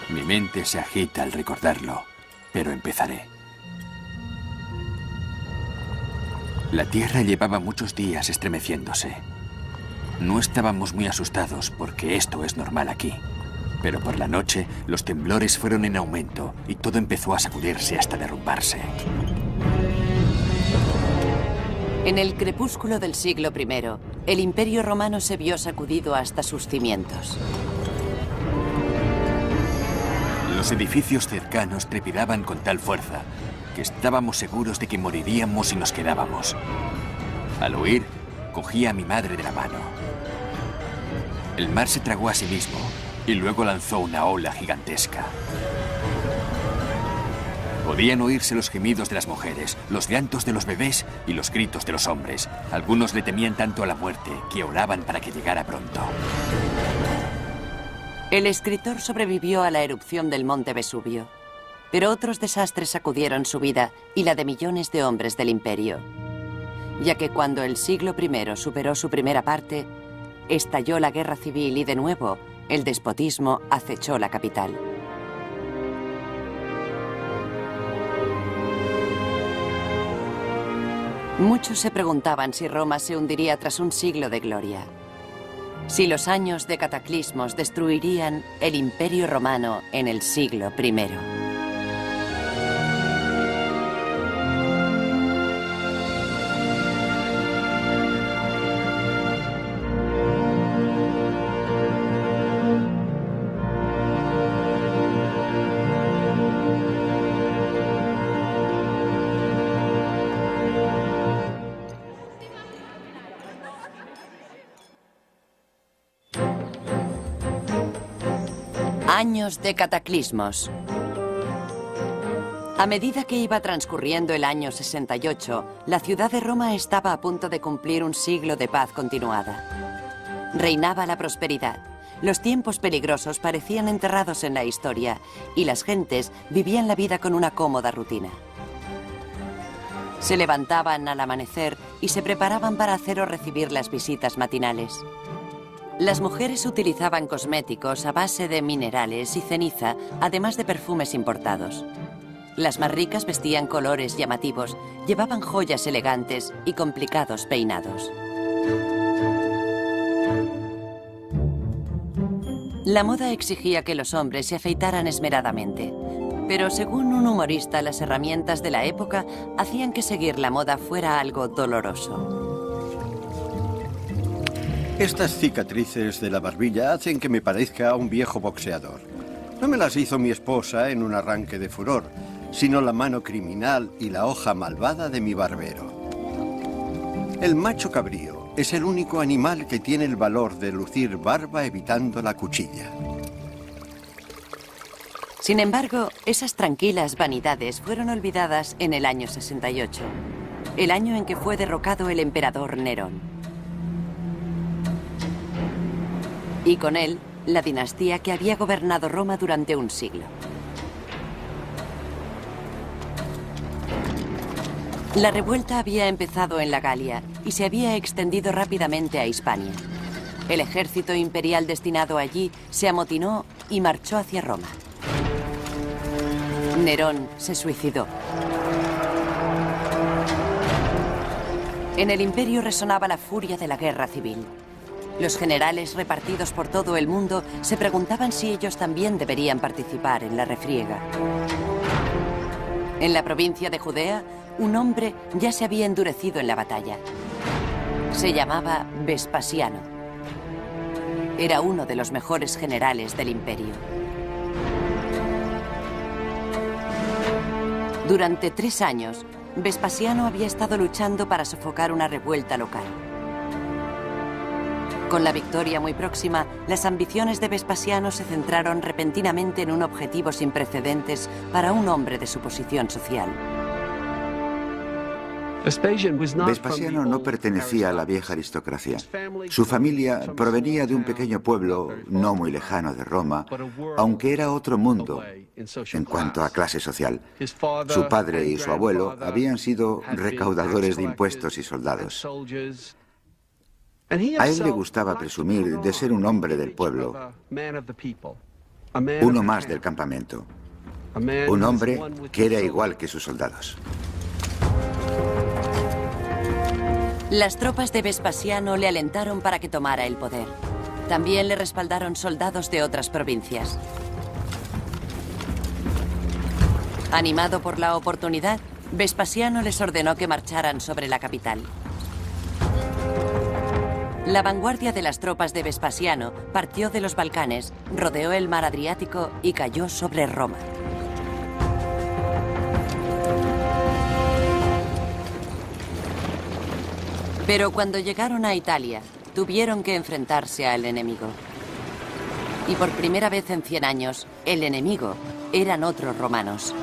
Mi mente se agita al recordarlo, pero empezaré. La tierra llevaba muchos días estremeciéndose. No estábamos muy asustados porque esto es normal aquí. Pero por la noche los temblores fueron en aumento y todo empezó a sacudirse hasta derrumbarse. En el crepúsculo del siglo I, el Imperio Romano se vio sacudido hasta sus cimientos. Los edificios cercanos trepidaban con tal fuerza que estábamos seguros de que moriríamos si nos quedábamos. Al huir, cogí a mi madre de la mano. El mar se tragó a sí mismo y luego lanzó una ola gigantesca. Podían oírse los gemidos de las mujeres, los llantos de los bebés y los gritos de los hombres. Algunos le temían tanto a la muerte que oraban para que llegara pronto. El escritor sobrevivió a la erupción del monte Vesubio, pero otros desastres sacudieron su vida y la de millones de hombres del imperio, ya que cuando el siglo I superó su primera parte, estalló la guerra civil y de nuevo el despotismo acechó la capital. Muchos se preguntaban si Roma se hundiría tras un siglo de gloria. Si los años de cataclismos destruirían el Imperio Romano en el siglo I. Años de cataclismos. A medida que iba transcurriendo el año 68, la ciudad de Roma estaba a punto de cumplir un siglo de paz continuada. Reinaba la prosperidad. Los tiempos peligrosos parecían enterrados en la historia y las gentes vivían la vida con una cómoda rutina. Se levantaban al amanecer y se preparaban para hacer o recibir las visitas matinales. Las mujeres utilizaban cosméticos a base de minerales y ceniza, además de perfumes importados. Las más ricas vestían colores llamativos, llevaban joyas elegantes y complicados peinados. La moda exigía que los hombres se afeitaran esmeradamente, pero según un humorista, las herramientas de la época hacían que seguir la moda fuera algo doloroso. Estas cicatrices de la barbilla hacen que me parezca a un viejo boxeador. No me las hizo mi esposa en un arranque de furor, sino la mano criminal y la hoja malvada de mi barbero. El macho cabrío es el único animal que tiene el valor de lucir barba evitando la cuchilla. Sin embargo, esas tranquilas vanidades fueron olvidadas en el año 68, el año en que fue derrocado el emperador Nerón. Y con él, la dinastía que había gobernado Roma durante un siglo. La revuelta había empezado en la Galia y se había extendido rápidamente a Hispania. El ejército imperial destinado allí se amotinó y marchó hacia Roma. Nerón se suicidó. En el imperio resonaba la furia de la guerra civil. Los generales repartidos por todo el mundo se preguntaban si ellos también deberían participar en la refriega. En la provincia de Judea, un hombre ya se había endurecido en la batalla. Se llamaba Vespasiano. Era uno de los mejores generales del imperio. Durante 3 años, Vespasiano había estado luchando para sofocar una revuelta local. Con la victoria muy próxima, las ambiciones de Vespasiano se centraron repentinamente en un objetivo sin precedentes para un hombre de su posición social. Vespasiano no pertenecía a la vieja aristocracia. Su familia provenía de un pequeño pueblo no muy lejano de Roma, aunque era otro mundo en cuanto a clase social. Su padre y su abuelo habían sido recaudadores de impuestos y soldados. A él le gustaba presumir de ser un hombre del pueblo. uno más del campamento. Un hombre que era igual que sus soldados. Las tropas de Vespasiano le alentaron para que tomara el poder. También le respaldaron soldados de otras provincias. Animado por la oportunidad, Vespasiano les ordenó que marcharan sobre la capital. La vanguardia de las tropas de Vespasiano partió de los Balcanes, rodeó el mar Adriático y cayó sobre Roma. Pero cuando llegaron a Italia, tuvieron que enfrentarse al enemigo. Y por primera vez en 100 años, el enemigo eran otros romanos.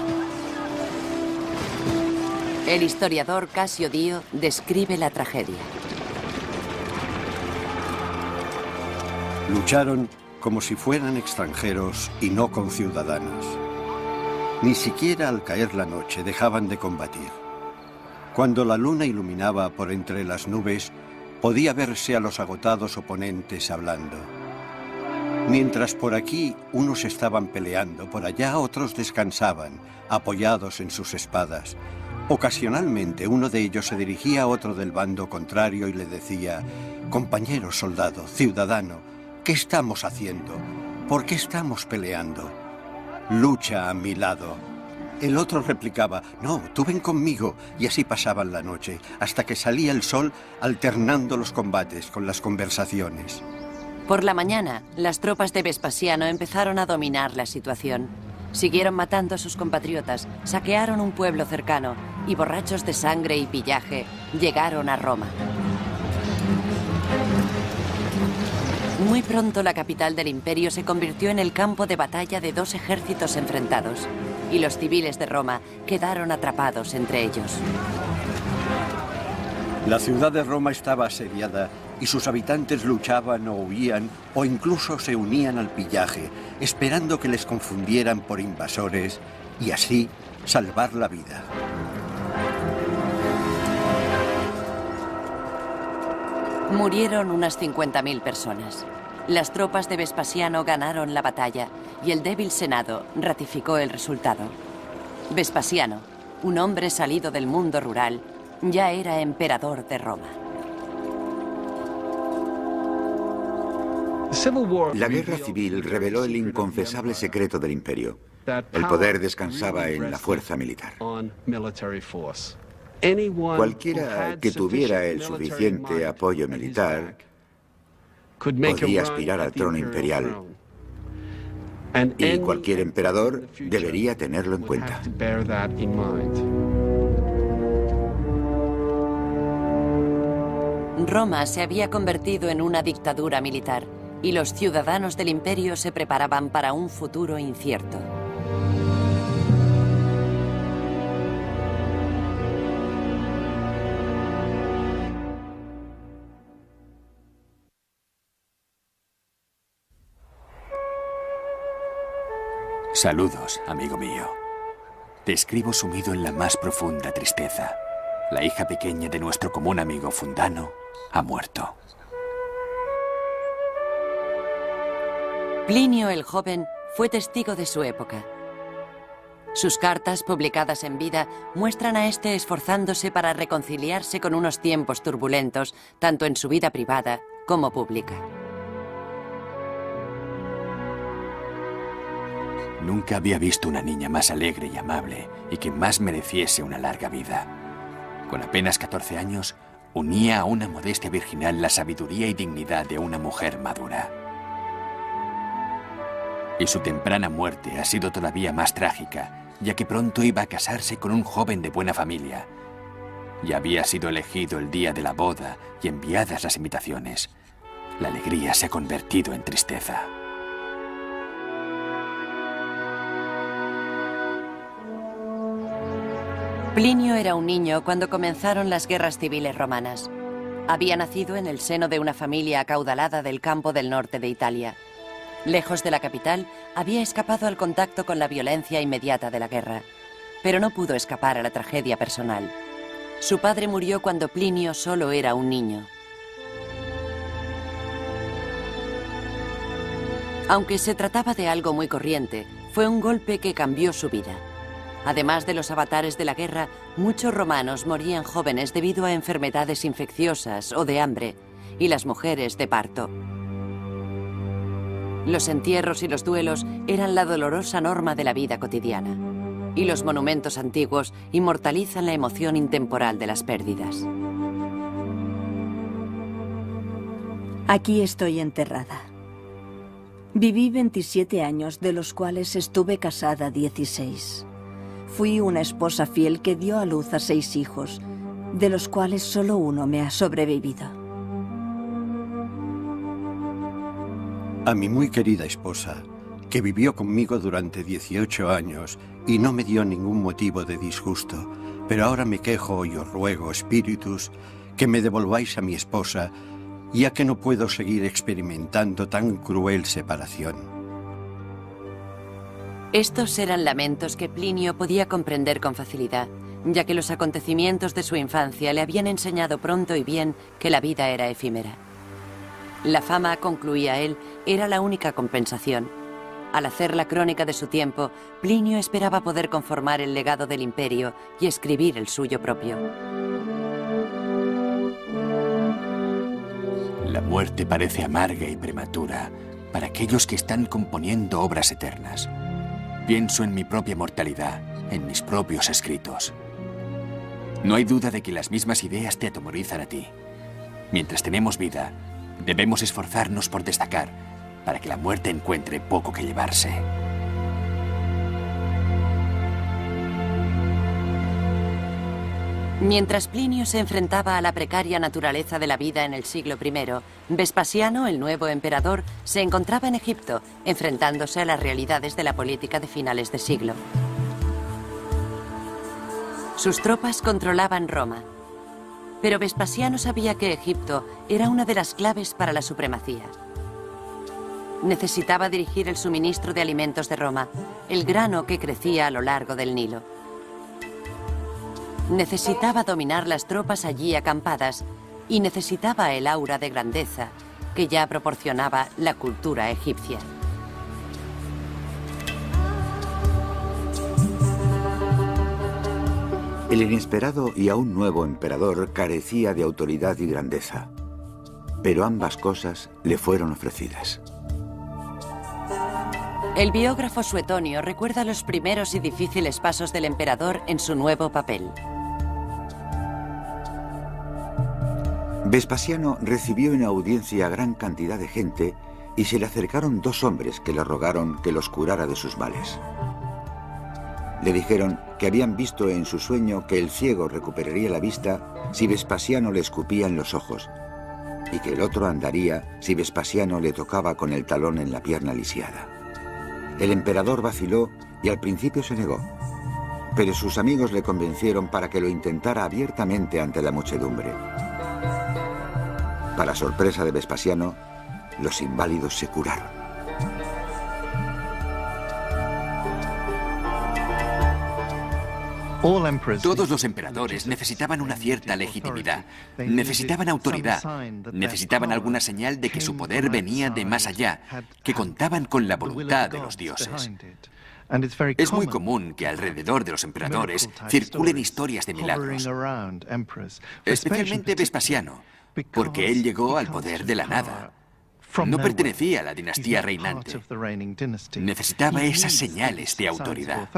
El historiador Casio Dio describe la tragedia. Lucharon como si fueran extranjeros y no conciudadanos. Ni siquiera al caer la noche dejaban de combatir. Cuando la luna iluminaba por entre las nubes, podía verse a los agotados oponentes hablando. Mientras por aquí unos estaban peleando, por allá otros descansaban, apoyados en sus espadas. Ocasionalmente uno de ellos se dirigía a otro del bando contrario y le decía: «Compañero soldado, ciudadano, ¿qué estamos haciendo? ¿Por qué estamos peleando? Lucha a mi lado». El otro replicaba: «No, tú ven conmigo», y así pasaban la noche, hasta que salía el sol, alternando los combates con las conversaciones. Por la mañana, las tropas de Vespasiano empezaron a dominar la situación. Siguieron matando a sus compatriotas, saquearon un pueblo cercano y, borrachos de sangre y pillaje, llegaron a Roma. Muy pronto la capital del imperio se convirtió en el campo de batalla de dos ejércitos enfrentados, y los civiles de Roma quedaron atrapados entre ellos. La ciudad de Roma estaba asediada y sus habitantes luchaban o huían o incluso se unían al pillaje, esperando que les confundieran por invasores y así salvar la vida. Murieron unas 50.000 personas. Las tropas de Vespasiano ganaron la batalla y el débil Senado ratificó el resultado. Vespasiano, un hombre salido del mundo rural, ya era emperador de Roma. La guerra civil reveló el inconfesable secreto del imperio. El poder descansaba en la fuerza militar. Cualquiera que tuviera el suficiente apoyo militar podía aspirar al trono imperial. Y cualquier emperador debería tenerlo en cuenta. Roma se había convertido en una dictadura militar y los ciudadanos del imperio se preparaban para un futuro incierto. Saludos, amigo mío. Te escribo sumido en la más profunda tristeza. La hija pequeña de nuestro común amigo Fundano ha muerto. Plinio el joven fue testigo de su época. Sus cartas, publicadas en vida, muestran a este esforzándose para reconciliarse con unos tiempos turbulentos, tanto en su vida privada como pública. Nunca había visto una niña más alegre y amable y que más mereciese una larga vida. Con apenas 14 años, unía a una modestia virginal la sabiduría y dignidad de una mujer madura. Y su temprana muerte ha sido todavía más trágica, ya que pronto iba a casarse con un joven de buena familia. Ya había sido elegido el día de la boda y enviadas las invitaciones. La alegría se ha convertido en tristeza. Plinio era un niño cuando comenzaron las guerras civiles romanas. Había nacido en el seno de una familia acaudalada del campo del norte de Italia. Lejos de la capital, había escapado al contacto con la violencia inmediata de la guerra, pero no pudo escapar a la tragedia personal. Su padre murió cuando Plinio solo era un niño. Aunque se trataba de algo muy corriente, fue un golpe que cambió su vida. Además de los avatares de la guerra, muchos romanos morían jóvenes debido a enfermedades infecciosas o de hambre, y las mujeres de parto. Los entierros y los duelos eran la dolorosa norma de la vida cotidiana, y los monumentos antiguos inmortalizan la emoción intemporal de las pérdidas. Aquí estoy enterrada. Viví 27 años, de los cuales estuve casada 16. Fui una esposa fiel que dio a luz a 6 hijos, de los cuales solo uno me ha sobrevivido. A mi muy querida esposa, que vivió conmigo durante 18 años y no me dio ningún motivo de disgusto, pero ahora me quejo y os ruego, espíritus, que me devolváis a mi esposa, ya que no puedo seguir experimentando tan cruel separación. Estos eran lamentos que Plinio podía comprender con facilidad, ya que los acontecimientos de su infancia le habían enseñado pronto y bien que la vida era efímera. La fama, concluía él, era la única compensación. Al hacer la crónica de su tiempo, Plinio esperaba poder conformar el legado del imperio y escribir el suyo propio. La muerte parece amarga y prematura para aquellos que están componiendo obras eternas. Pienso en mi propia mortalidad, en mis propios escritos. No hay duda de que las mismas ideas te atemorizan a ti. Mientras tenemos vida, debemos esforzarnos por destacar, para que la muerte encuentre poco que llevarse. Mientras Plinio se enfrentaba a la precaria naturaleza de la vida en el siglo I, Vespasiano, el nuevo emperador, se encontraba en Egipto, enfrentándose a las realidades de la política de finales de siglo. Sus tropas controlaban Roma, pero Vespasiano sabía que Egipto era una de las claves para la supremacía. Necesitaba dirigir el suministro de alimentos de Roma, el grano que crecía a lo largo del Nilo. Necesitaba dominar las tropas allí acampadas y necesitaba el aura de grandeza que ya proporcionaba la cultura egipcia. El inesperado y aún nuevo emperador carecía de autoridad y grandeza, pero ambas cosas le fueron ofrecidas. El biógrafo Suetonio recuerda los primeros y difíciles pasos del emperador en su nuevo papel. Vespasiano recibió en audiencia a gran cantidad de gente y se le acercaron 2 hombres que le rogaron que los curara de sus males. Le dijeron que habían visto en su sueño que el ciego recuperaría la vista si Vespasiano le escupía en los ojos y que el otro andaría si Vespasiano le tocaba con el talón en la pierna lisiada. El emperador vaciló y al principio se negó, pero sus amigos le convencieron para que lo intentara abiertamente ante la muchedumbre. Para sorpresa de Vespasiano, los inválidos se curaron. Todos los emperadores necesitaban una cierta legitimidad, necesitaban autoridad, necesitaban alguna señal de que su poder venía de más allá, que contaban con la voluntad de los dioses. Es muy común que alrededor de los emperadores circulen historias de milagros, especialmente Vespasiano, porque él llegó al poder de la nada. No pertenecía a la dinastía reinante. Necesitaba esas señales de autoridad.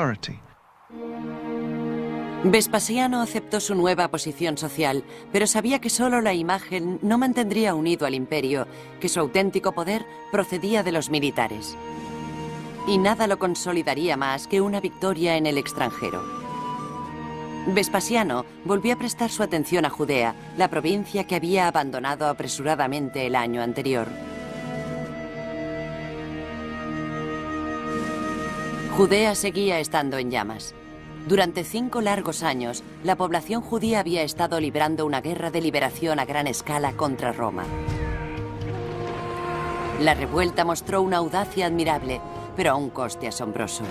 Vespasiano aceptó su nueva posición social, pero sabía que solo la imagen no mantendría unido al imperio, que su auténtico poder procedía de los militares. Y nada lo consolidaría más que una victoria en el extranjero. Vespasiano volvió a prestar su atención a Judea, la provincia que había abandonado apresuradamente el año anterior. Judea seguía estando en llamas. Durante 5 largos años, la población judía había estado librando una guerra de liberación a gran escala contra Roma. La revuelta mostró una audacia admirable, pero a un coste asombroso.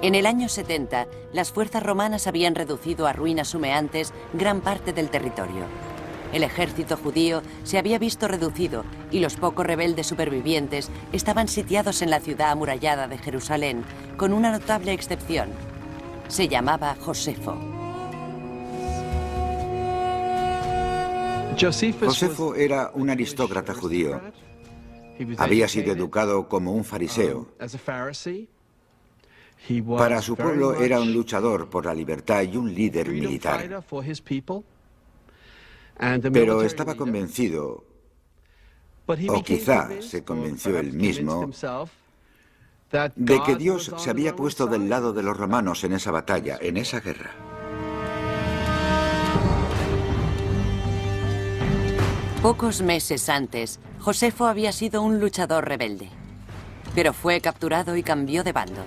En el año 70, las fuerzas romanas habían reducido a ruinas humeantes gran parte del territorio. El ejército judío se había visto reducido y los pocos rebeldes supervivientes estaban sitiados en la ciudad amurallada de Jerusalén, con una notable excepción. Se llamaba Josefo. Josefo era un aristócrata judío. Había sido educado como un fariseo. Para su pueblo era un luchador por la libertad y un líder militar. Pero estaba convencido, o quizá se convenció él mismo, de que Dios se había puesto del lado de los romanos en esa batalla, en esa guerra. Pocos meses antes, Josefo había sido un luchador rebelde, pero fue capturado y cambió de bando.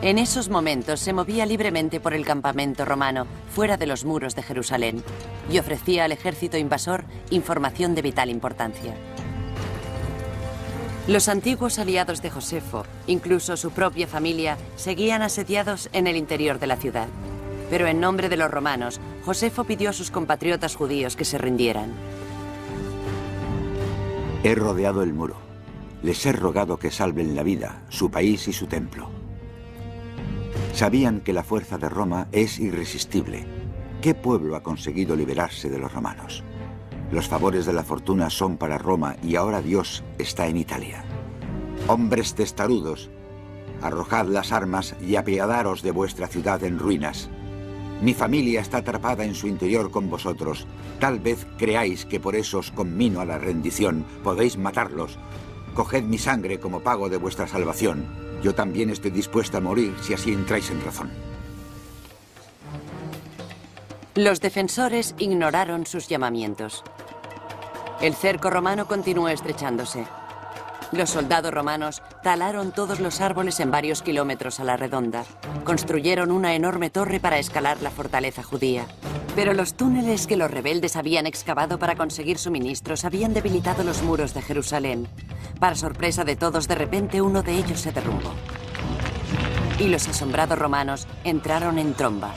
En esos momentos se movía libremente por el campamento romano, fuera de los muros de Jerusalén, y ofrecía al ejército invasor información de vital importancia. Los antiguos aliados de Josefo, incluso su propia familia, seguían asediados en el interior de la ciudad. Pero en nombre de los romanos, Josefo pidió a sus compatriotas judíos que se rindieran. He rodeado el muro. Les he rogado que salven la vida, su país y su templo. Sabían que la fuerza de Roma es irresistible. ¿Qué pueblo ha conseguido liberarse de los romanos? Los favores de la fortuna son para Roma y ahora Dios está en Italia. Hombres testarudos, arrojad las armas y apiadaros de vuestra ciudad en ruinas. Mi familia está atrapada en su interior con vosotros. Tal vez creáis que por eso os conmino a la rendición. Podéis matarlos. Coged mi sangre como pago de vuestra salvación. Yo también estoy dispuesto a morir si así entráis en razón. Los defensores ignoraron sus llamamientos. El cerco romano continuó estrechándose. Los soldados romanos talaron todos los árboles en varios kilómetros a la redonda. Construyeron una enorme torre para escalar la fortaleza judía. Pero los túneles que los rebeldes habían excavado para conseguir suministros habían debilitado los muros de Jerusalén. Para sorpresa de todos, de repente uno de ellos se derrumbó. Y los asombrados romanos entraron en tromba.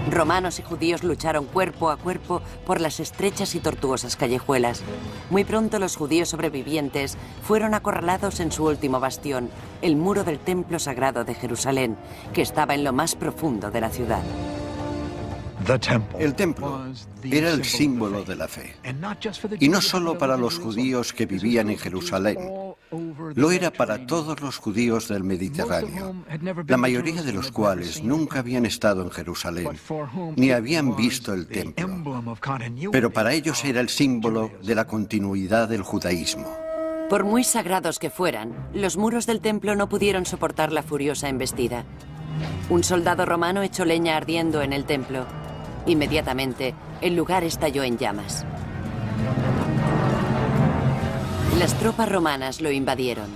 Romanos y judíos lucharon cuerpo a cuerpo por las estrechas y tortuosas callejuelas. Muy pronto los judíos sobrevivientes fueron acorralados en su último bastión, el muro del templo sagrado de Jerusalén, que estaba en lo más profundo de la ciudad. El templo era el símbolo de la fe, y no solo para los judíos que vivían en Jerusalén, lo era para todos los judíos del Mediterráneo, la mayoría de los cuales nunca habían estado en Jerusalén, ni habían visto el templo, pero para ellos era el símbolo de la continuidad del judaísmo. Por muy sagrados que fueran, los muros del templo no pudieron soportar la furiosa embestida. Un soldado romano echó leña ardiendo en el templo. Inmediatamente, el lugar estalló en llamas. Las tropas romanas lo invadieron.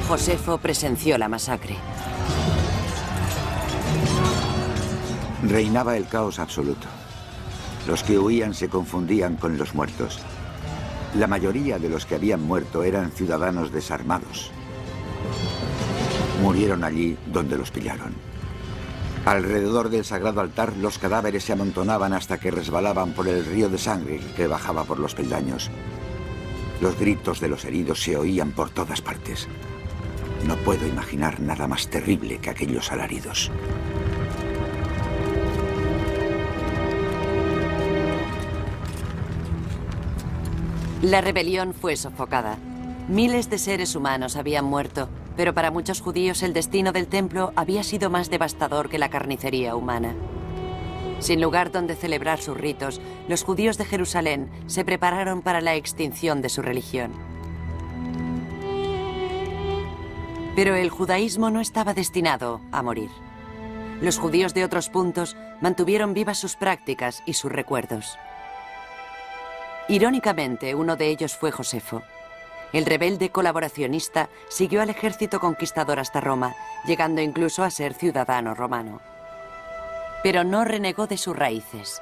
Josefo presenció la masacre. Reinaba el caos absoluto. Los que huían se confundían con los muertos. La mayoría de los que habían muerto eran ciudadanos desarmados. Murieron allí donde los pillaron. Alrededor del sagrado altar, los cadáveres se amontonaban hasta que resbalaban por el río de sangre que bajaba por los peldaños. Los gritos de los heridos se oían por todas partes. No puedo imaginar nada más terrible que aquellos alaridos. La rebelión fue sofocada. Miles de seres humanos habían muerto, pero para muchos judíos el destino del templo había sido más devastador que la carnicería humana. Sin lugar donde celebrar sus ritos, los judíos de Jerusalén se prepararon para la extinción de su religión. Pero el judaísmo no estaba destinado a morir. Los judíos de otros puntos mantuvieron vivas sus prácticas y sus recuerdos. Irónicamente, uno de ellos fue Josefo. El rebelde colaboracionista siguió al ejército conquistador hasta Roma, llegando incluso a ser ciudadano romano. Pero no renegó de sus raíces.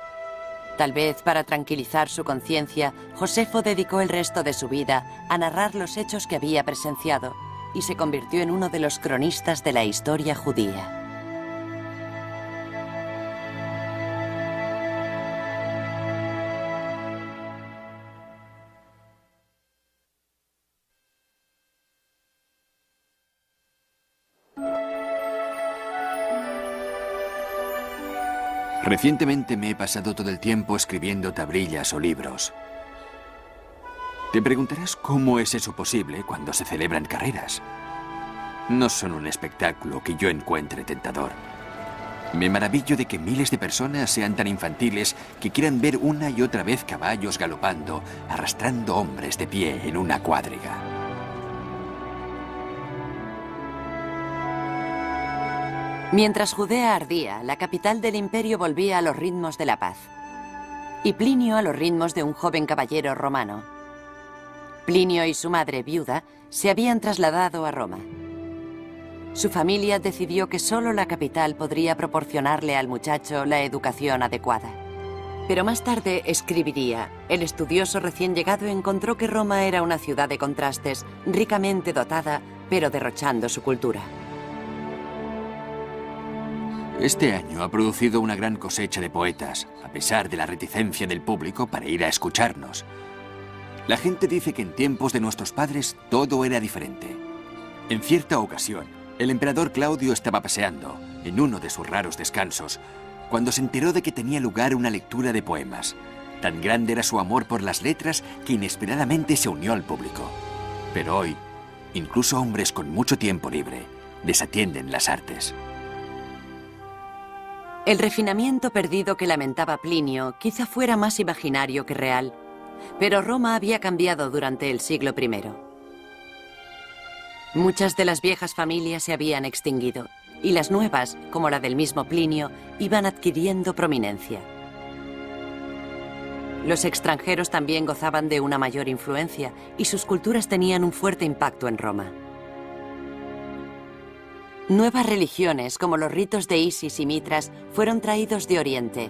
Tal vez para tranquilizar su conciencia, Josefo dedicó el resto de su vida a narrar los hechos que había presenciado y se convirtió en uno de los cronistas de la historia judía. Recientemente me he pasado todo el tiempo escribiendo tablillas o libros. Te preguntarás cómo es eso posible cuando se celebran carreras. No son un espectáculo que yo encuentre tentador. Me maravillo de que miles de personas sean tan infantiles que quieran ver una y otra vez caballos galopando, arrastrando hombres de pie en una cuadriga. Mientras Judea ardía, la capital del imperio volvía a los ritmos de la paz. Y Plinio a los ritmos de un joven caballero romano. Plinio y su madre, viuda, se habían trasladado a Roma. Su familia decidió que solo la capital podría proporcionarle al muchacho la educación adecuada. Pero más tarde escribiría: el estudioso recién llegado encontró que Roma era una ciudad de contrastes, ricamente dotada, pero derrochando su cultura. Este año ha producido una gran cosecha de poetas, a pesar de la reticencia del público para ir a escucharnos. La gente dice que en tiempos de nuestros padres todo era diferente. En cierta ocasión, el emperador Claudio estaba paseando, en uno de sus raros descansos, cuando se enteró de que tenía lugar una lectura de poemas. Tan grande era su amor por las letras que inesperadamente se unió al público. Pero hoy, incluso hombres con mucho tiempo libre desatienden las artes. El refinamiento perdido que lamentaba Plinio quizá fuera más imaginario que real, pero Roma había cambiado durante el siglo I. Muchas de las viejas familias se habían extinguido, y las nuevas, como la del mismo Plinio, iban adquiriendo prominencia. Los extranjeros también gozaban de una mayor influencia, y sus culturas tenían un fuerte impacto en Roma. Nuevas religiones, como los ritos de Isis y Mitras, fueron traídos de Oriente,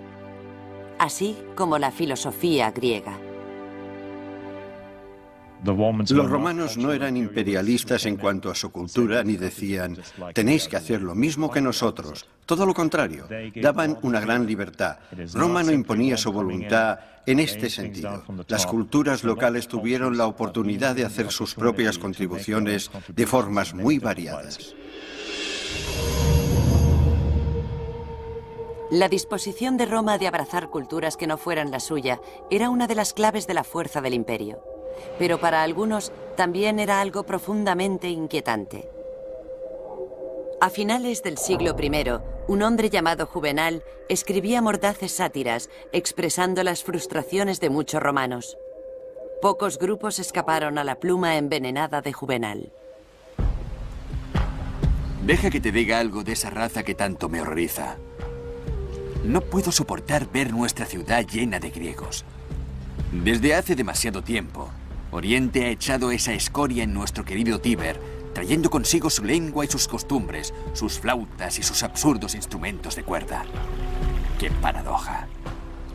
así como la filosofía griega. Los romanos no eran imperialistas en cuanto a su cultura, ni decían, tenéis que hacer lo mismo que nosotros. Todo lo contrario, daban una gran libertad. Roma no imponía su voluntad en este sentido. Las culturas locales tuvieron la oportunidad de hacer sus propias contribuciones de formas muy variadas. La disposición de Roma de abrazar culturas que no fueran la suya era una de las claves de la fuerza del imperio. Pero para algunos también era algo profundamente inquietante. A finales del siglo I, un hombre llamado Juvenal escribía mordaces sátiras expresando las frustraciones de muchos romanos. Pocos grupos escaparon a la pluma envenenada de Juvenal. Deja que te diga algo de esa raza que tanto me horroriza. No puedo soportar ver nuestra ciudad llena de griegos. Desde hace demasiado tiempo, Oriente ha echado esa escoria en nuestro querido Tíber, trayendo consigo su lengua y sus costumbres, sus flautas y sus absurdos instrumentos de cuerda. ¡Qué paradoja!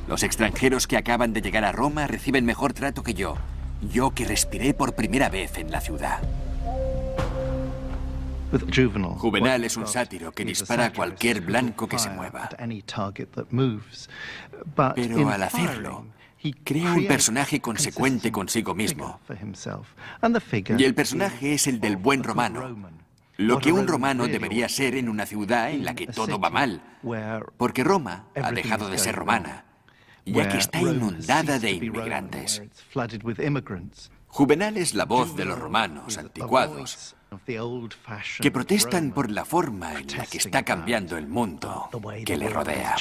Los extranjeros que acaban de llegar a Roma reciben mejor trato que yo que respiré por primera vez en la ciudad. Juvenal es un sátiro que dispara a cualquier blanco que se mueva. Pero al hacerlo, crea un personaje consecuente consigo mismo. Y el personaje es el del buen romano. Lo que un romano debería ser en una ciudad en la que todo va mal. Porque Roma ha dejado de ser romana, ya que está inundada de inmigrantes. Juvenal es la voz de los romanos anticuados, que protestan por la forma en la que está cambiando el mundo que le rodea.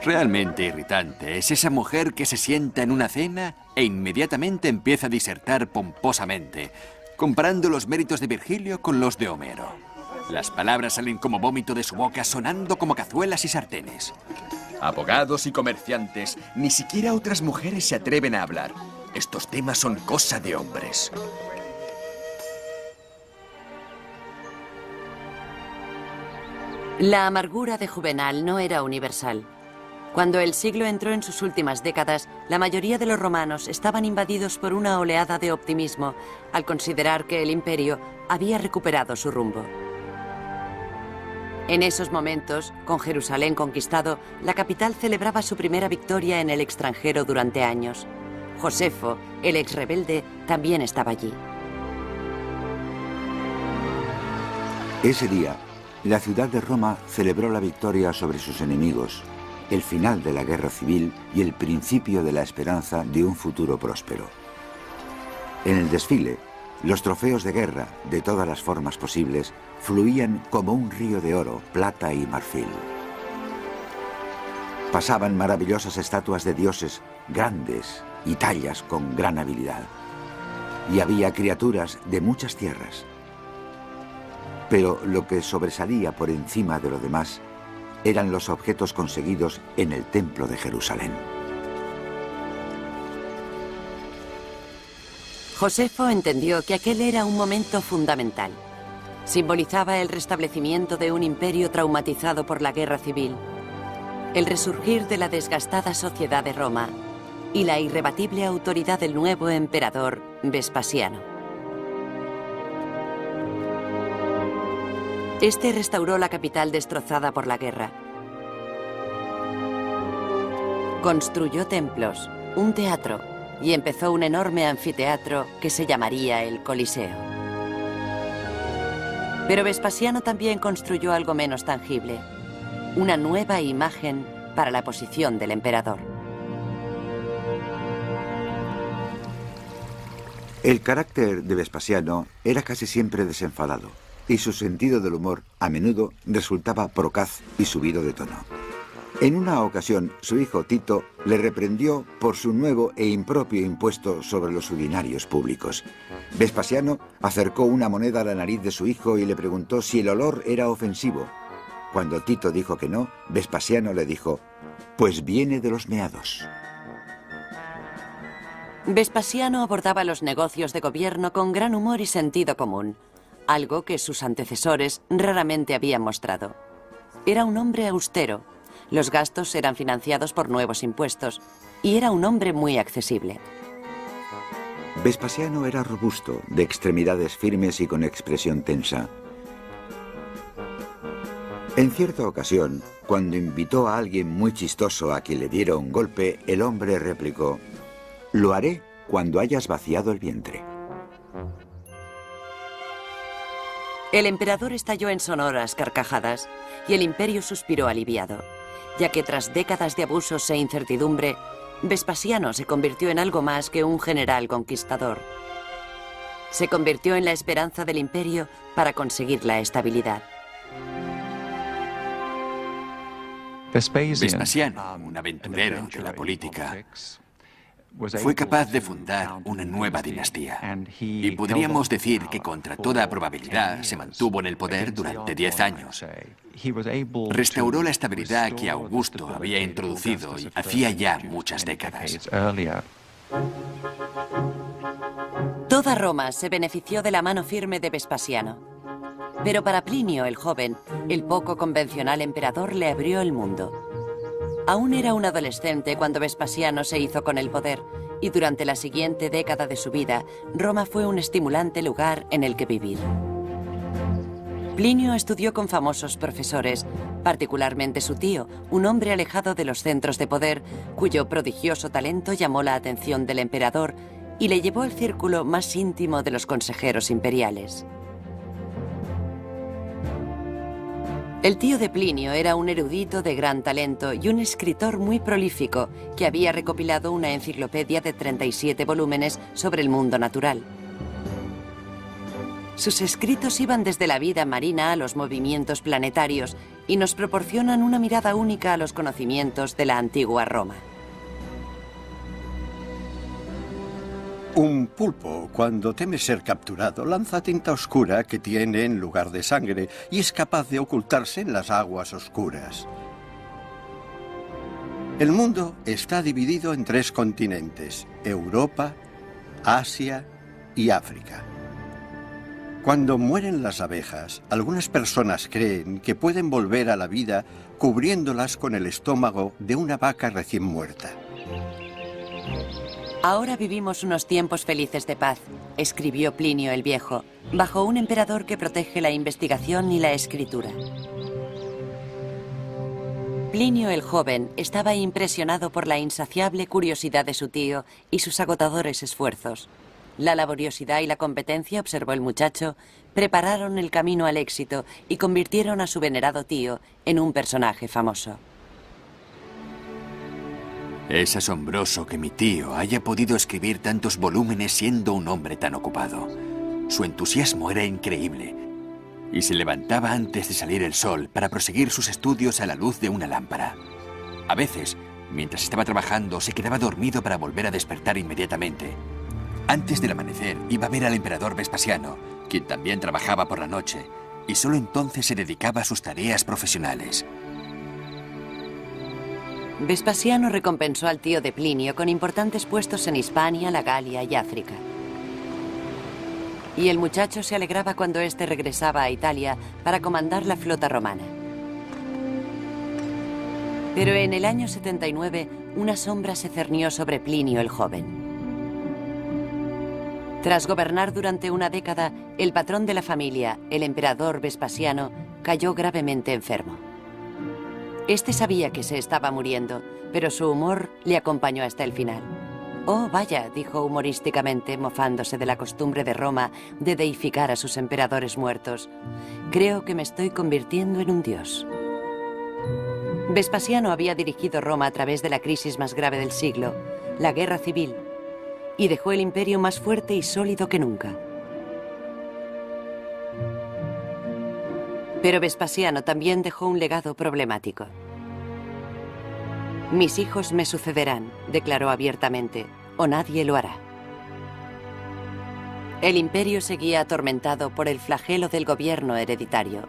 Realmente irritante es esa mujer que se sienta en una cena e inmediatamente empieza a disertar pomposamente, comparando los méritos de Virgilio con los de Homero. Las palabras salen como vómito de su boca, sonando como cazuelas y sartenes. Abogados y comerciantes, ni siquiera otras mujeres se atreven a hablar. Estos temas son cosa de hombres. La amargura de Juvenal no era universal. Cuando el siglo entró en sus últimas décadas, la mayoría de los romanos estaban invadidos por una oleada de optimismo al considerar que el imperio había recuperado su rumbo. En esos momentos, con Jerusalén conquistado, la capital celebraba su primera victoria en el extranjero durante años. Josefo, el ex rebelde, también estaba allí. Ese día, la ciudad de Roma celebró la victoria sobre sus enemigos, el final de la guerra civil y el principio de la esperanza de un futuro próspero. En el desfile, los trofeos de guerra, de todas las formas posibles, fluían como un río de oro, plata y marfil. Pasaban maravillosas estatuas de dioses grandes y tallas con gran habilidad. Y había criaturas de muchas tierras. Pero lo que sobresalía por encima de lo demás eran los objetos conseguidos en el Templo de Jerusalén. Josefo entendió que aquel era un momento fundamental. Simbolizaba el restablecimiento de un imperio traumatizado por la guerra civil, el resurgir de la desgastada sociedad de Roma y la irrebatible autoridad del nuevo emperador Vespasiano. Este restauró la capital destrozada por la guerra. Construyó templos, un teatro y empezó un enorme anfiteatro que se llamaría el Coliseo. Pero Vespasiano también construyó algo menos tangible, una nueva imagen para la posición del emperador. El carácter de Vespasiano era casi siempre desenfadado, y su sentido del humor a menudo resultaba procaz y subido de tono. En una ocasión, su hijo Tito le reprendió por su nuevo e impropio impuesto sobre los urinarios públicos. Vespasiano acercó una moneda a la nariz de su hijo y le preguntó si el olor era ofensivo. Cuando Tito dijo que no, Vespasiano le dijo: «Pues viene de los meados». Vespasiano abordaba los negocios de gobierno con gran humor y sentido común, algo que sus antecesores raramente habían mostrado. Era un hombre austero, los gastos eran financiados por nuevos impuestos y era un hombre muy accesible. Vespasiano era robusto, de extremidades firmes y con expresión tensa. En cierta ocasión, cuando invitó a alguien muy chistoso a que le diera un golpe, el hombre replicó: «Lo haré cuando hayas vaciado el vientre». El emperador estalló en sonoras carcajadas y el imperio suspiró aliviado, ya que tras décadas de abusos e incertidumbre, Vespasiano se convirtió en algo más que un general conquistador. Se convirtió en la esperanza del imperio para conseguir la estabilidad. Vespasiano, un aventurero de la política, fue capaz de fundar una nueva dinastía. Y podríamos decir que contra toda probabilidad se mantuvo en el poder durante 10 años. Restauró la estabilidad que Augusto había introducido hacía ya muchas décadas. Toda Roma se benefició de la mano firme de Vespasiano. Pero para Plinio el joven, el poco convencional emperador le abrió el mundo. Aún era un adolescente cuando Vespasiano se hizo con el poder, y durante la siguiente década de su vida, Roma fue un estimulante lugar en el que vivir. Plinio estudió con famosos profesores, particularmente su tío, un hombre alejado de los centros de poder, cuyo prodigioso talento llamó la atención del emperador y le llevó al círculo más íntimo de los consejeros imperiales. El tío de Plinio era un erudito de gran talento y un escritor muy prolífico que había recopilado una enciclopedia de 37 volúmenes sobre el mundo natural. Sus escritos iban desde la vida marina a los movimientos planetarios y nos proporcionan una mirada única a los conocimientos de la antigua Roma. Un pulpo, cuando teme ser capturado, lanza tinta oscura que tiene en lugar de sangre y es capaz de ocultarse en las aguas oscuras. El mundo está dividido en 3 continentes: Europa, Asia y África. Cuando mueren las abejas, algunas personas creen que pueden volver a la vida cubriéndolas con el estómago de una vaca recién muerta. Ahora vivimos unos tiempos felices de paz, escribió Plinio el Viejo, bajo un emperador que protege la investigación y la escritura. Plinio el Joven estaba impresionado por la insaciable curiosidad de su tío y sus agotadores esfuerzos. La laboriosidad y la competencia, observó el muchacho, prepararon el camino al éxito y convirtieron a su venerado tío en un personaje famoso. Es asombroso que mi tío haya podido escribir tantos volúmenes siendo un hombre tan ocupado. Su entusiasmo era increíble y se levantaba antes de salir el sol para proseguir sus estudios a la luz de una lámpara. A veces, mientras estaba trabajando, se quedaba dormido para volver a despertar inmediatamente. Antes del amanecer, iba a ver al emperador Vespasiano, quien también trabajaba por la noche, y solo entonces se dedicaba a sus tareas profesionales. Vespasiano recompensó al tío de Plinio con importantes puestos en Hispania, la Galia y África. Y el muchacho se alegraba cuando éste regresaba a Italia para comandar la flota romana. Pero en el año 79, una sombra se cernió sobre Plinio el joven. Tras gobernar durante una década, el patrón de la familia, el emperador Vespasiano, cayó gravemente enfermo. Este sabía que se estaba muriendo, pero su humor le acompañó hasta el final. «Oh, vaya», dijo humorísticamente, mofándose de la costumbre de Roma de deificar a sus emperadores muertos. «Creo que me estoy convirtiendo en un dios». Vespasiano había dirigido Roma a través de la crisis más grave del siglo, la guerra civil, y dejó el imperio más fuerte y sólido que nunca. Pero Vespasiano también dejó un legado problemático. «Mis hijos me sucederán», declaró abiertamente, «o nadie lo hará». El imperio seguía atormentado por el flagelo del gobierno hereditario.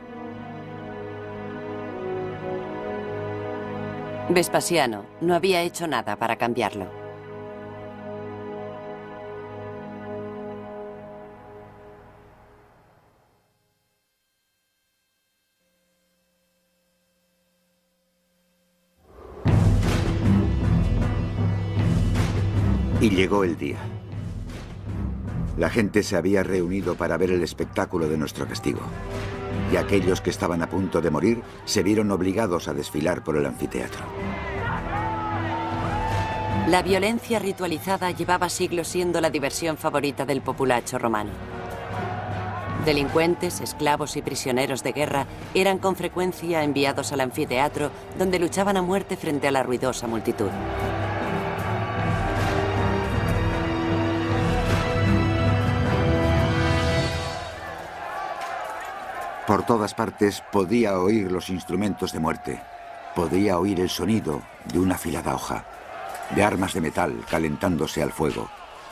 Vespasiano no había hecho nada para cambiarlo. Y llegó el día. La gente se había reunido para ver el espectáculo de nuestro castigo. Y aquellos que estaban a punto de morir se vieron obligados a desfilar por el anfiteatro. La violencia ritualizada llevaba siglos siendo la diversión favorita del populacho romano. Delincuentes, esclavos y prisioneros de guerra eran con frecuencia enviados al anfiteatro, donde luchaban a muerte frente a la ruidosa multitud. Por todas partes podía oír los instrumentos de muerte. Podía oír el sonido de una afilada hoja, de armas de metal calentándose al fuego,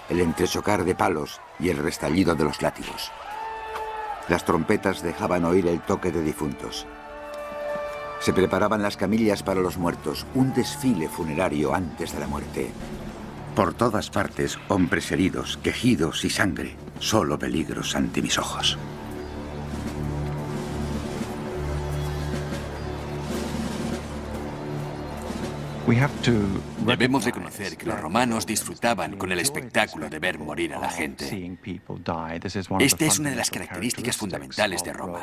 el entrechocar de palos y el restallido de los látigos. Las trompetas dejaban oír el toque de difuntos. Se preparaban las camillas para los muertos, un desfile funerario antes de la muerte. Por todas partes, hombres heridos, quejidos y sangre, solo peligros ante mis ojos. Debemos reconocer que los romanos disfrutaban con el espectáculo de ver morir a la gente. Esta es una de las características fundamentales de Roma.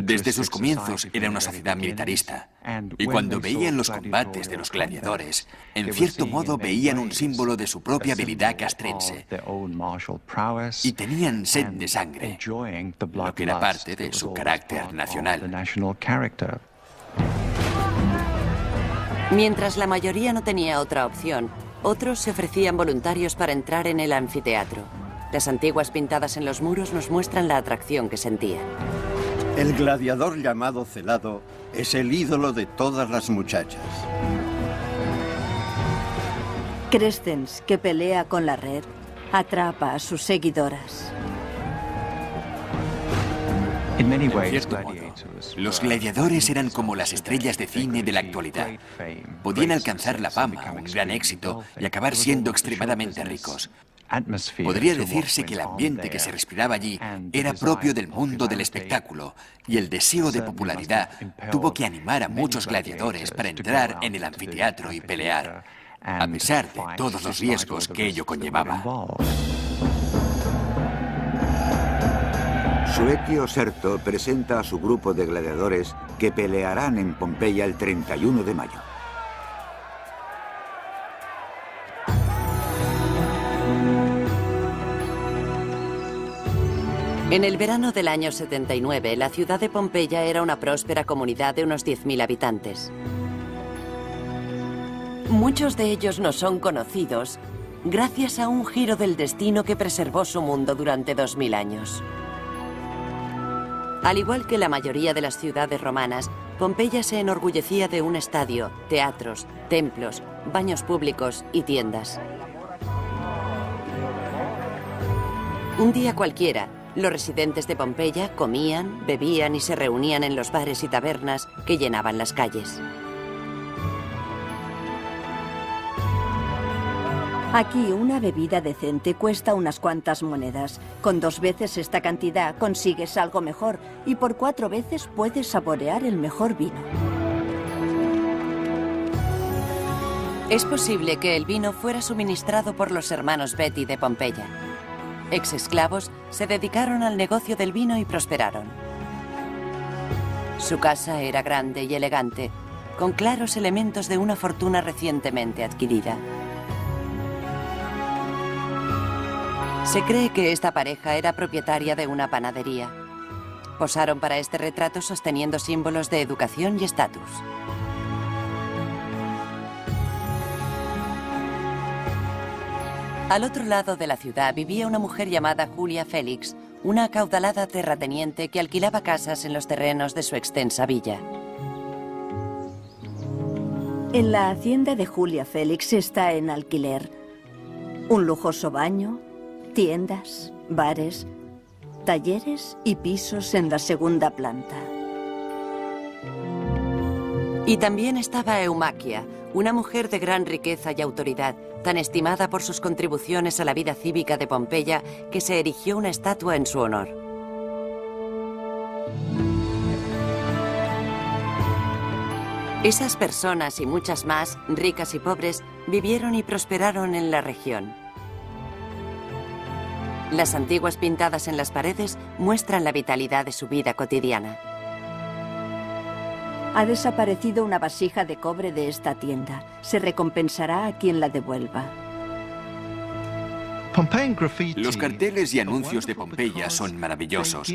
Desde sus comienzos era una sociedad militarista, y cuando veían los combates de los gladiadores, en cierto modo veían un símbolo de su propia habilidad castrense, y tenían sed de sangre, lo que era parte de su carácter nacional. Mientras la mayoría no tenía otra opción, otros se ofrecían voluntarios para entrar en el anfiteatro. Las antiguas pintadas en los muros nos muestran la atracción que sentían. El gladiador llamado Celado es el ídolo de todas las muchachas. Crescens, que pelea con la red, atrapa a sus seguidoras. En cierto modo, los gladiadores eran como las estrellas de cine de la actualidad. Podían alcanzar la fama, un gran éxito y acabar siendo extremadamente ricos. Podría decirse que el ambiente que se respiraba allí era propio del mundo del espectáculo, y el deseo de popularidad tuvo que animar a muchos gladiadores para entrar en el anfiteatro y pelear, a pesar de todos los riesgos que ello conllevaba. Suecio Serto presenta a su grupo de gladiadores que pelearán en Pompeya el 31 de mayo. En el verano del año 79, la ciudad de Pompeya era una próspera comunidad de unos 10.000 habitantes. Muchos de ellos no son conocidos gracias a un giro del destino que preservó su mundo durante 2000 años. Al igual que la mayoría de las ciudades romanas, Pompeya se enorgullecía de un estadio, teatros, templos, baños públicos y tiendas. Un día cualquiera, los residentes de Pompeya comían, bebían y se reunían en los bares y tabernas que llenaban las calles. Aquí una bebida decente cuesta unas cuantas monedas. Con 2 veces esta cantidad consigues algo mejor y por 4 veces puedes saborear el mejor vino. Es posible que el vino fuera suministrado por los hermanos Betty de Pompeya. Ex-esclavos se dedicaron al negocio del vino y prosperaron. Su casa era grande y elegante, con claros elementos de una fortuna recientemente adquirida. Se cree que esta pareja era propietaria de una panadería. Posaron para este retrato sosteniendo símbolos de educación y estatus. Al otro lado de la ciudad vivía una mujer llamada Julia Félix, una acaudalada terrateniente que alquilaba casas en los terrenos de su extensa villa. En la hacienda de Julia Félix está en alquiler un lujoso baño, tiendas, bares, talleres y pisos en la segunda planta. Y también estaba Eumaquia, una mujer de gran riqueza y autoridad, tan estimada por sus contribuciones a la vida cívica de Pompeya que se erigió una estatua en su honor. Esas personas y muchas más, ricas y pobres, vivieron y prosperaron en la región. Las antiguas pintadas en las paredes muestran la vitalidad de su vida cotidiana. Ha desaparecido una vasija de cobre de esta tienda. Se recompensará a quien la devuelva. Los carteles y anuncios de Pompeya son maravillosos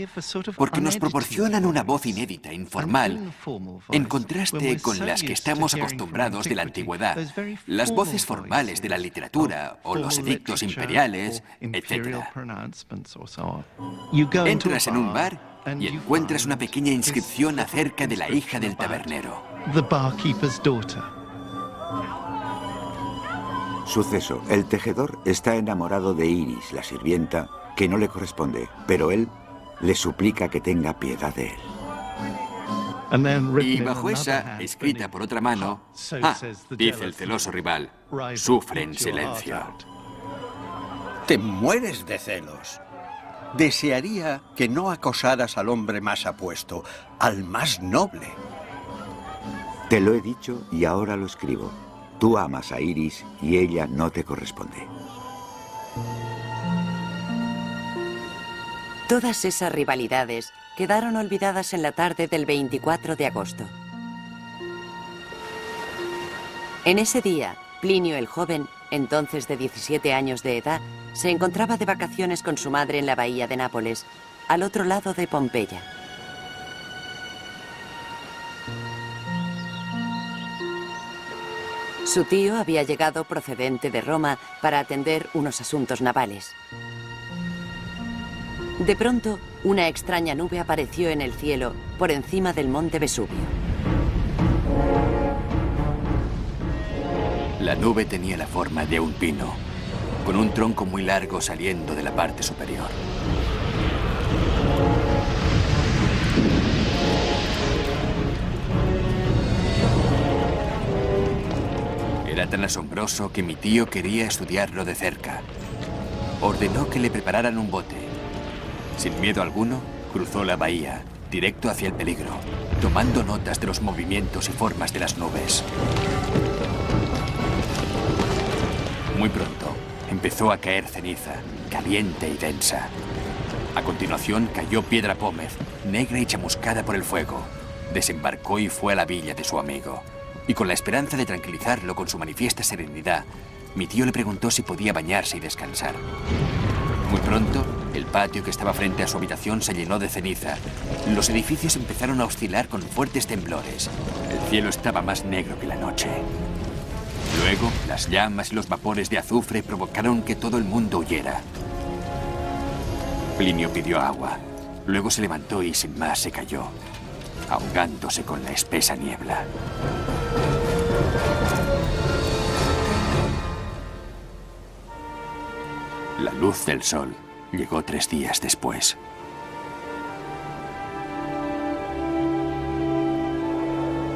porque nos proporcionan una voz inédita, informal, en contraste con las que estamos acostumbrados de la antigüedad, las voces formales de la literatura o los edictos imperiales, etc. Entras en un bar y encuentras una pequeña inscripción acerca de la hija del tabernero. Suceso. El tejedor está enamorado de Iris, la sirvienta, que no le corresponde, pero él le suplica que tenga piedad de él. Y bajo esa, escrita por otra mano, dice el celoso rival, sufre en silencio. Te mueres de celos. Desearía que no acosaras al hombre más apuesto, al más noble. Te lo he dicho y ahora lo escribo. Tú amas a Iris y ella no te corresponde. Todas esas rivalidades quedaron olvidadas en la tarde del 24 de agosto. En ese día, Plinio el joven, entonces de 17 años de edad, se encontraba de vacaciones con su madre en la bahía de Nápoles, al otro lado de Pompeya. Su tío había llegado procedente de Roma para atender unos asuntos navales. De pronto, una extraña nube apareció en el cielo por encima del monte Vesubio. La nube tenía la forma de un pino, con un tronco muy largo saliendo de la parte superior. Era tan asombroso que mi tío quería estudiarlo de cerca. Ordenó que le prepararan un bote. Sin miedo alguno, cruzó la bahía, directo hacia el peligro, tomando notas de los movimientos y formas de las nubes. Muy pronto, empezó a caer ceniza, caliente y densa. A continuación, cayó piedra pómez, negra y chamuscada por el fuego. Desembarcó y fue a la villa de su amigo. Y con la esperanza de tranquilizarlo con su manifiesta serenidad, mi tío le preguntó si podía bañarse y descansar. Muy pronto, El patio que estaba frente a su habitación se llenó de ceniza. Los edificios empezaron a oscilar con fuertes temblores. El cielo estaba más negro que la noche. Luego, las llamas y los vapores de azufre provocaron que todo el mundo huyera. Plinio pidió agua. Luego se levantó y sin más se cayó, ahogándose con la espesa niebla. La luz del sol llegó 3 días después.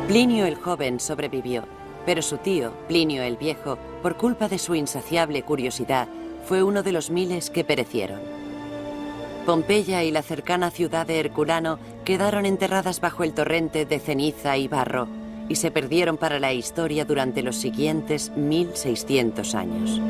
Plinio el joven sobrevivió, pero su tío, Plinio el viejo, por culpa de su insaciable curiosidad, fue uno de los miles que perecieron. Pompeya y la cercana ciudad de Herculano quedaron enterradas bajo el torrente de ceniza y barro y se perdieron para la historia durante los siguientes 1600 años.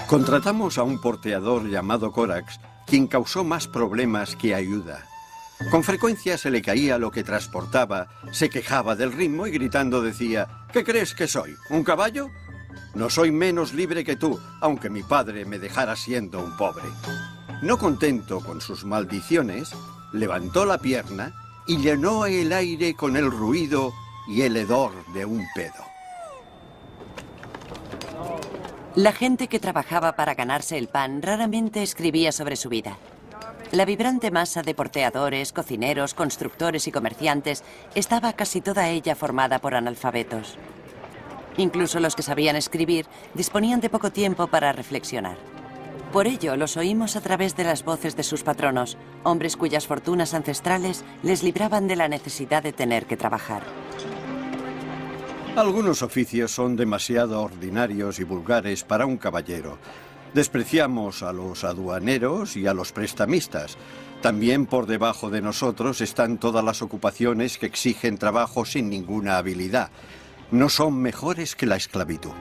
Contratamos a un porteador llamado Corax, quien causó más problemas que ayuda. Con frecuencia se le caía lo que transportaba, se quejaba del ritmo y gritando decía: ¿qué crees que soy? ¿Un caballo? No soy menos libre que tú, aunque mi padre me dejara siendo un pobre. No contento con sus maldiciones, levantó la pierna y llenó el aire con el ruido y el hedor de un pedo. La gente que trabajaba para ganarse el pan raramente escribía sobre su vida. La vibrante masa de porteadores, cocineros, constructores y comerciantes estaba casi toda ella formada por analfabetos. Incluso los que sabían escribir disponían de poco tiempo para reflexionar. Por ello, los oímos a través de las voces de sus patronos, hombres cuyas fortunas ancestrales les libraban de la necesidad de tener que trabajar. Algunos oficios son demasiado ordinarios y vulgares para un caballero. Despreciamos a los aduaneros y a los prestamistas. También por debajo de nosotros están todas las ocupaciones que exigen trabajo sin ninguna habilidad. No son mejores que la esclavitud.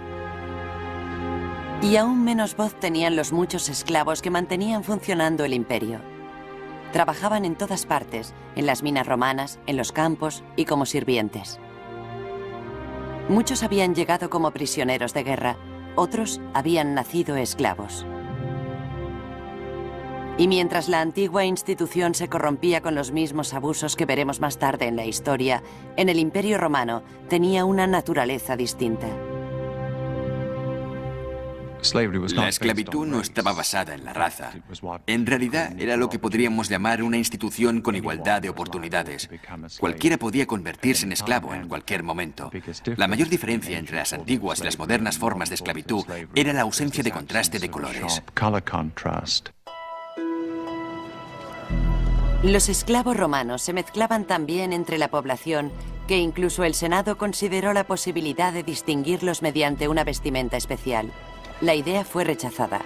Y aún menos voz tenían los muchos esclavos que mantenían funcionando el imperio. Trabajaban en todas partes, en las minas romanas, en los campos y como sirvientes. Muchos habían llegado como prisioneros de guerra, otros habían nacido esclavos. Y mientras la antigua institución se corrompía con los mismos abusos que veremos más tarde en la historia, en el Imperio Romano tenía una naturaleza distinta. La esclavitud no estaba basada en la raza. En realidad era lo que podríamos llamar una institución con igualdad de oportunidades. Cualquiera podía convertirse en esclavo en cualquier momento. La mayor diferencia entre las antiguas y las modernas formas de esclavitud era la ausencia de contraste de colores. Los esclavos romanos se mezclaban también entre la población, que incluso el Senado consideró la posibilidad de distinguirlos mediante una vestimenta especial. La idea fue rechazada.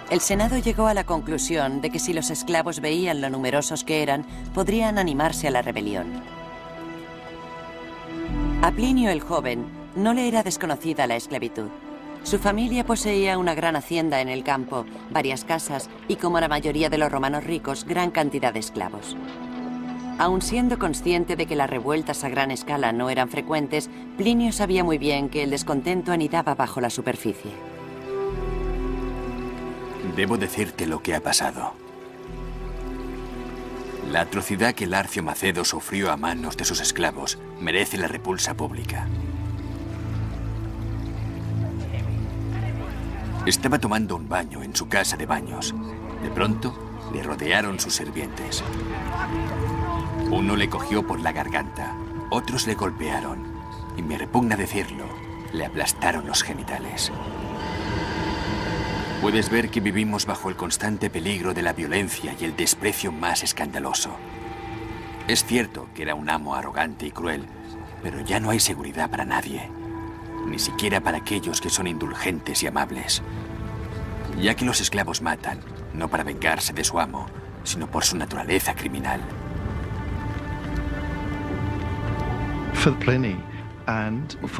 El Senado llegó a la conclusión de que si los esclavos veían lo numerosos que eran, podrían animarse a la rebelión. A Plinio el joven no le era desconocida la esclavitud. Su familia poseía una gran hacienda en el campo, varias casas y, como la mayoría de los romanos ricos, gran cantidad de esclavos. Aun siendo consciente de que las revueltas a gran escala no eran frecuentes, Plinio sabía muy bien que el descontento anidaba bajo la superficie. Debo decirte lo que ha pasado. La atrocidad que Larcio Macedo sufrió a manos de sus esclavos merece la repulsa pública. Estaba tomando un baño en su casa de baños. De pronto, le rodearon sus sirvientes. Uno le cogió por la garganta, otros le golpearon, y me repugna decirlo, le aplastaron los genitales. Puedes ver que vivimos bajo el constante peligro de la violencia y el desprecio más escandaloso. Es cierto que era un amo arrogante y cruel, pero ya no hay seguridad para nadie, ni siquiera para aquellos que son indulgentes y amables. Ya que los esclavos matan, no para vengarse de su amo, sino por su naturaleza criminal.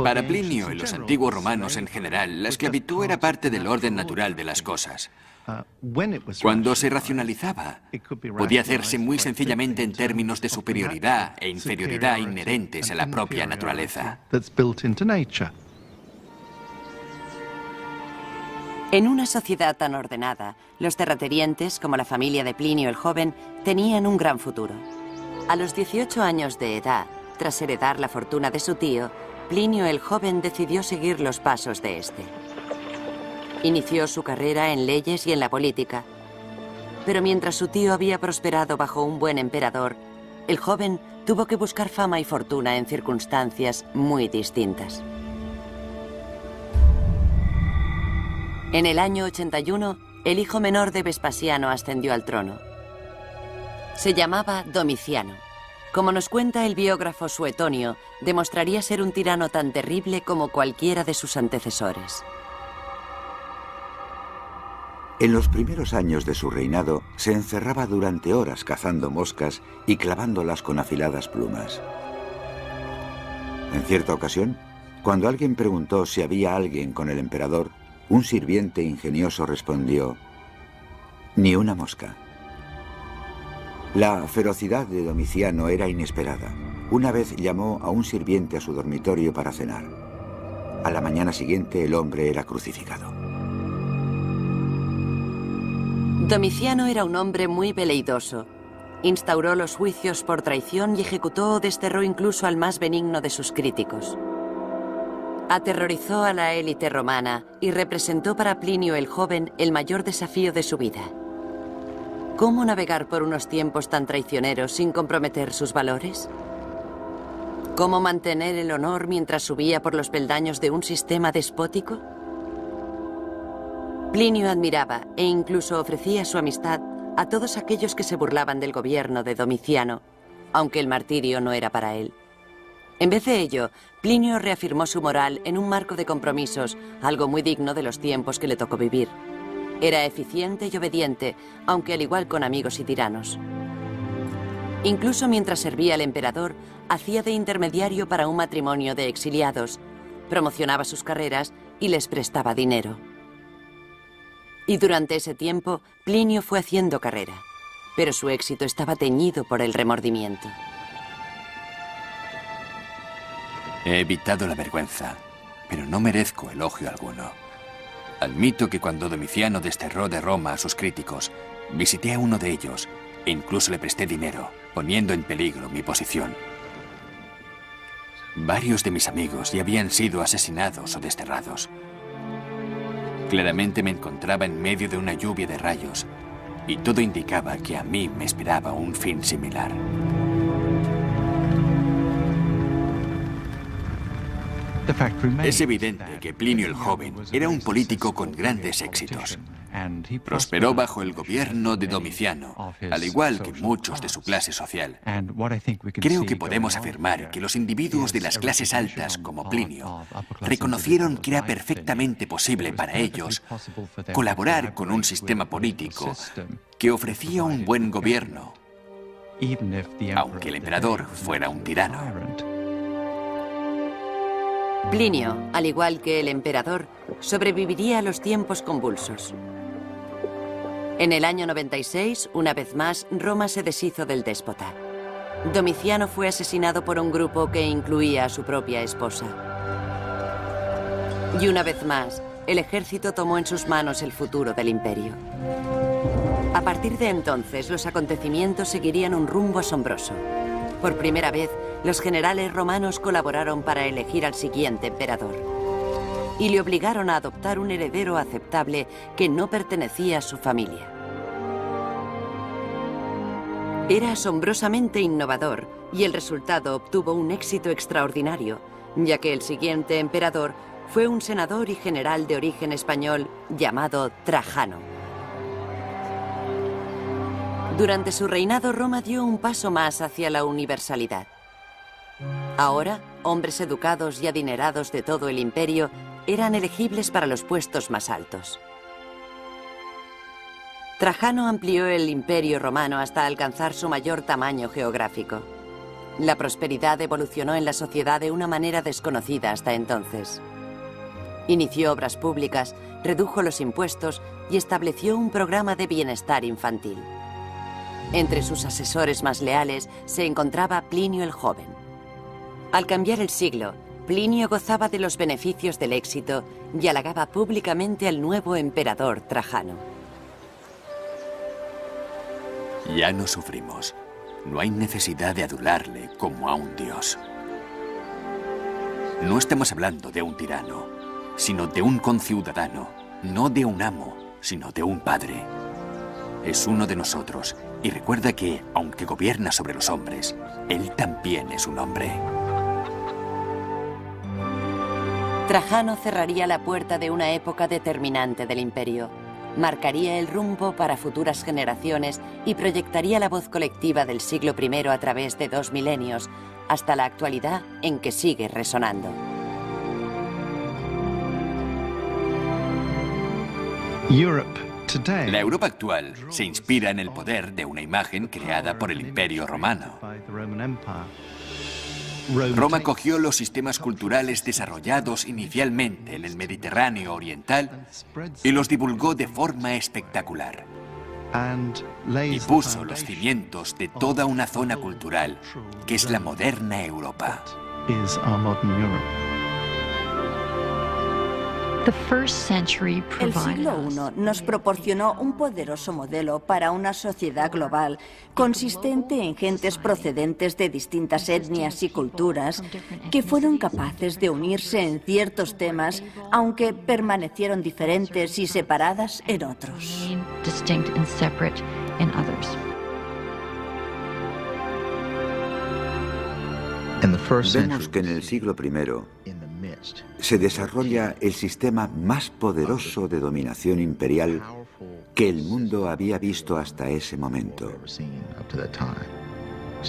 Para Plinio y los antiguos romanos en general, la esclavitud era parte del orden natural de las cosas. Cuando se racionalizaba, podía hacerse muy sencillamente en términos de superioridad e inferioridad inherentes a la propia naturaleza. En una sociedad tan ordenada, los terratenientes, como la familia de Plinio el Joven, tenían un gran futuro. A los 18 años de edad, tras heredar la fortuna de su tío, Plinio el Joven decidió seguir los pasos de este. Inició su carrera en leyes y en la política. Pero mientras su tío había prosperado bajo un buen emperador, el joven tuvo que buscar fama y fortuna en circunstancias muy distintas. En el año 81, el hijo menor de Vespasiano ascendió al trono. Se llamaba Domiciano. Como nos cuenta el biógrafo Suetonio, demostraría ser un tirano tan terrible como cualquiera de sus antecesores. En los primeros años de su reinado, se encerraba durante horas cazando moscas y clavándolas con afiladas plumas. En cierta ocasión, cuando alguien preguntó si había alguien con el emperador, un sirviente ingenioso respondió: «Ni una mosca». La ferocidad de Domiciano era inesperada. Una vez llamó a un sirviente a su dormitorio para cenar. A la mañana siguiente el hombre era crucificado. Domiciano era un hombre muy veleidoso. Instauró los juicios por traición y ejecutó o desterró incluso al más benigno de sus críticos. Aterrorizó a la élite romana y representó para Plinio el Joven el mayor desafío de su vida. ¿Cómo navegar por unos tiempos tan traicioneros sin comprometer sus valores? ¿Cómo mantener el honor mientras subía por los peldaños de un sistema despótico? Plinio admiraba e incluso ofrecía su amistad a todos aquellos que se burlaban del gobierno de Domiciano, aunque el martirio no era para él. En vez de ello, Plinio reafirmó su moral en un marco de compromisos, algo muy digno de los tiempos que le tocó vivir. Era eficiente y obediente, aunque al igual con amigos y tiranos. Incluso mientras servía al emperador, hacía de intermediario para un matrimonio de exiliados, promocionaba sus carreras y les prestaba dinero. Y durante ese tiempo, Plinio fue haciendo carrera, pero su éxito estaba teñido por el remordimiento. He evitado la vergüenza, pero no merezco elogio alguno. Admito que cuando Domiciano desterró de Roma a sus críticos, visité a uno de ellos e incluso le presté dinero, poniendo en peligro mi posición. Varios de mis amigos ya habían sido asesinados o desterrados. Claramente me encontraba en medio de una lluvia de rayos y todo indicaba que a mí me esperaba un fin similar. Es evidente que Plinio el Joven era un político con grandes éxitos. Prosperó bajo el gobierno de Domiciano, al igual que muchos de su clase social. Creo que podemos afirmar que los individuos de las clases altas, como Plinio, reconocieron que era perfectamente posible para ellos colaborar con un sistema político que ofrecía un buen gobierno, aunque el emperador fuera un tirano. Plinio, al igual que el emperador, sobreviviría a los tiempos convulsos. En el año 96, una vez más, Roma se deshizo del déspota. Domiciano fue asesinado por un grupo que incluía a su propia esposa. Y una vez más, el ejército tomó en sus manos el futuro del imperio. A partir de entonces, los acontecimientos seguirían un rumbo asombroso. Por primera vez, los generales romanos colaboraron para elegir al siguiente emperador. Y le obligaron a adoptar un heredero aceptable que no pertenecía a su familia. Era asombrosamente innovador y el resultado obtuvo un éxito extraordinario, ya que el siguiente emperador fue un senador y general de origen español llamado Trajano. Durante su reinado, Roma dio un paso más hacia la universalidad. Ahora, hombres educados y adinerados de todo el imperio eran elegibles para los puestos más altos. Trajano amplió el imperio romano hasta alcanzar su mayor tamaño geográfico. La prosperidad evolucionó en la sociedad de una manera desconocida hasta entonces. Inició obras públicas, redujo los impuestos y estableció un programa de bienestar infantil. Entre sus asesores más leales se encontraba Plinio el Joven. Al cambiar el siglo, Plinio gozaba de los beneficios del éxito y halagaba públicamente al nuevo emperador Trajano. Ya no sufrimos. No hay necesidad de adularle como a un dios. No estamos hablando de un tirano, sino de un conciudadano, no de un amo, sino de un padre. Es uno de nosotros, y recuerda que, aunque gobierna sobre los hombres, él también es un hombre. Trajano cerraría la puerta de una época determinante del imperio. Marcaría el rumbo para futuras generaciones y proyectaría la voz colectiva del siglo I a través de 2 milenios, hasta la actualidad en que sigue resonando. La Europa actual se inspira en el poder de una imagen creada por el Imperio Romano. Roma cogió los sistemas culturales desarrollados inicialmente en el Mediterráneo oriental y los divulgó de forma espectacular. Y puso los cimientos de toda una zona cultural que es la moderna Europa. El siglo I nos proporcionó un poderoso modelo para una sociedad global consistente en gentes procedentes de distintas etnias y culturas que fueron capaces de unirse en ciertos temas, aunque permanecieron diferentes y separadas en otros. Vemos que en el siglo I se desarrolla el sistema más poderoso de dominación imperial que el mundo había visto hasta ese momento.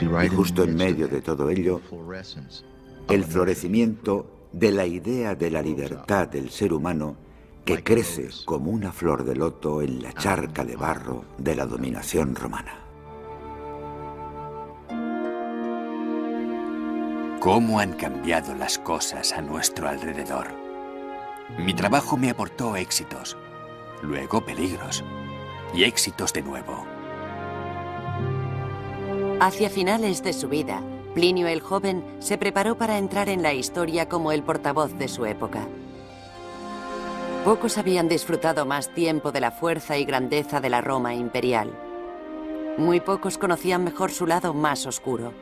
Y justo en medio de todo ello, el florecimiento de la idea de la libertad del ser humano que crece como una flor de loto en la charca de barro de la dominación romana. ¿Cómo han cambiado las cosas a nuestro alrededor? Mi trabajo me aportó éxitos, luego peligros y éxitos de nuevo. Hacia finales de su vida, Plinio el Joven se preparó para entrar en la historia como el portavoz de su época. Pocos habían disfrutado más tiempo de la fuerza y grandeza de la Roma imperial. Muy pocos conocían mejor su lado más oscuro.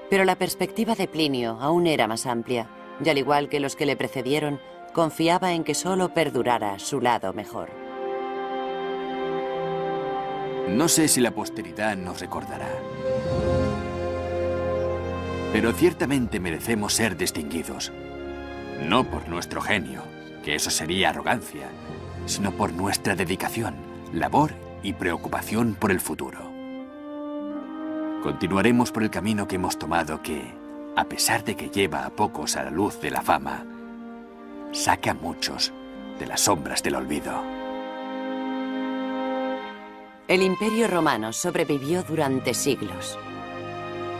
Pero la perspectiva de Plinio aún era más amplia, y al igual que los que le precedieron, confiaba en que solo perdurara su lado mejor. No sé si la posteridad nos recordará, pero ciertamente merecemos ser distinguidos, no por nuestro genio, que eso sería arrogancia, sino por nuestra dedicación, labor y preocupación por el futuro. Continuaremos por el camino que hemos tomado que, a pesar de que lleva a pocos a la luz de la fama, saca a muchos de las sombras del olvido. El Imperio Romano sobrevivió durante siglos.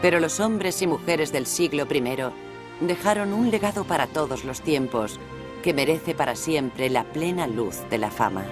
Pero los hombres y mujeres del siglo I dejaron un legado para todos los tiempos que merece para siempre la plena luz de la fama.